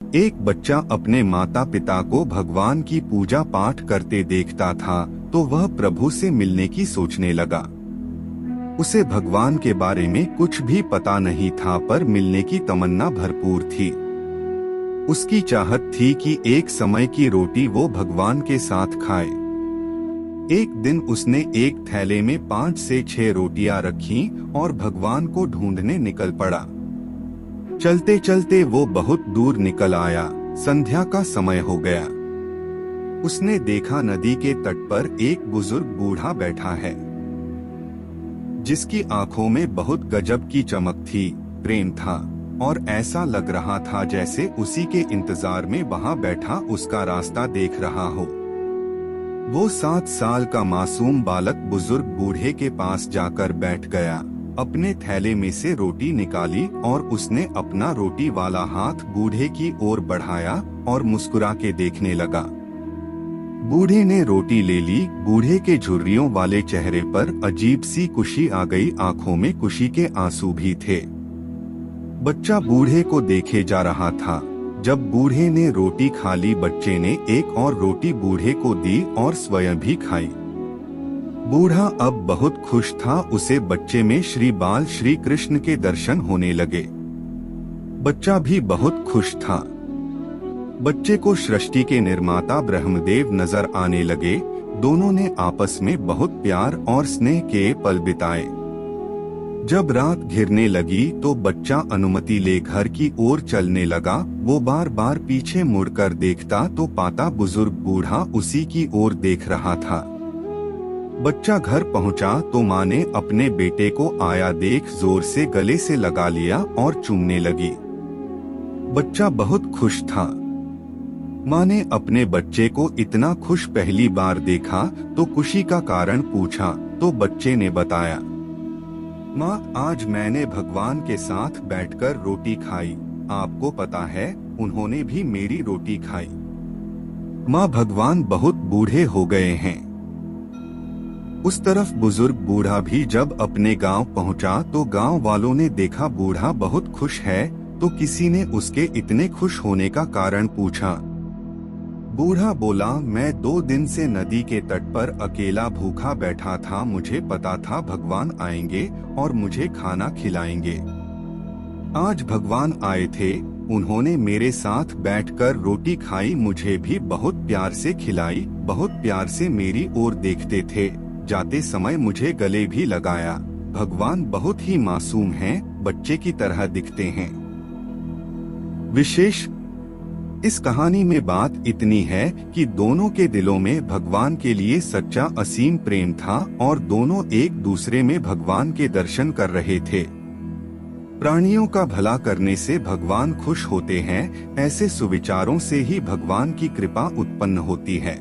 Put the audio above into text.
एक बच्चा अपने माता पिता को भगवान की पूजा पाठ करते देखता था तो वह प्रभु से मिलने की सोचने लगा। उसे भगवान के बारे में कुछ भी पता नहीं था, पर मिलने की तमन्ना भरपूर थी। उसकी चाहत थी कि एक समय की रोटी वो भगवान के साथ खाए। एक दिन उसने एक थैले में 5 से 6 रोटियां रखीं और भगवान को ढूंढने निकल पड़ा। चलते चलते वो बहुत दूर निकल आया। संध्या का समय हो गया। उसने देखा नदी के तट पर एक बुजुर्ग बूढ़ा बैठा है, जिसकी आंखों में बहुत गजब की चमक थी, प्रेम था, और ऐसा लग रहा था जैसे उसी के इंतजार में वहां बैठा उसका रास्ता देख रहा हो। वो 7 साल का मासूम बालक बुजुर्ग बूढ़े के पास जाकर बैठ गया, अपने थैले में से रोटी निकाली और उसने अपना रोटी वाला हाथ बूढ़े की ओर बढ़ाया और मुस्कुरा के देखने लगा। बूढ़े ने रोटी ले ली। बूढ़े के झुर्रियों वाले चेहरे पर अजीब सी खुशी आ गई, आंखों में खुशी के आंसू भी थे। बच्चा बूढ़े को देखे जा रहा था। जब बूढ़े ने रोटी खा ली, बच्चे ने एक और रोटी बूढ़े को दी और स्वयं भी खाई। बूढ़ा अब बहुत खुश था। उसे बच्चे में श्री बाल श्री कृष्ण के दर्शन होने लगे। बच्चा भी बहुत खुश था। बच्चे को सृष्टि के निर्माता ब्रह्मदेव नजर आने लगे। दोनों ने आपस में बहुत प्यार और स्नेह के पल बिताए। जब रात घिरने लगी तो बच्चा अनुमति ले घर की ओर चलने लगा। वो बार बार पीछे मुड़कर देखता तो पाता बुजुर्ग बूढ़ा उसी की ओर देख रहा था। बच्चा घर पहुंचा तो माँ ने अपने बेटे को आया देख जोर से गले से लगा लिया और चूमने लगी। बच्चा बहुत खुश था। माँ ने अपने बच्चे को इतना खुश पहली बार देखा तो खुशी का कारण पूछा तो बच्चे ने बताया, माँ, आज मैंने भगवान के साथ बैठकर रोटी खाई। आपको पता है, उन्होंने भी मेरी रोटी खाई। माँ, भगवान बहुत बूढ़े हो गए हैं। उस तरफ बुजुर्ग बूढ़ा भी जब अपने गांव पहुंचा तो गांव वालों ने देखा बूढ़ा बहुत खुश है तो किसी ने उसके इतने खुश होने का कारण पूछा। बूढ़ा बोला, मैं 2 दिन से नदी के तट पर अकेला भूखा बैठा था। मुझे पता था भगवान आएंगे और मुझे खाना खिलाएंगे। आज भगवान आए थे, उन्होंने मेरे साथ बैठकर रोटी खाई, मुझे भी बहुत प्यार से खिलाई, बहुत प्यार से मेरी ओर देखते थे, जाते समय मुझे गले भी लगाया। भगवान बहुत ही मासूम हैं, बच्चे की तरह दिखते हैं। विशेष इस कहानी में बात इतनी है कि दोनों के दिलों में भगवान के लिए सच्चा असीम प्रेम था और दोनों एक दूसरे में भगवान के दर्शन कर रहे थे। प्राणियों का भला करने से भगवान खुश होते हैं। ऐसे सुविचारों से ही भगवान की कृपा उत्पन्न होती है।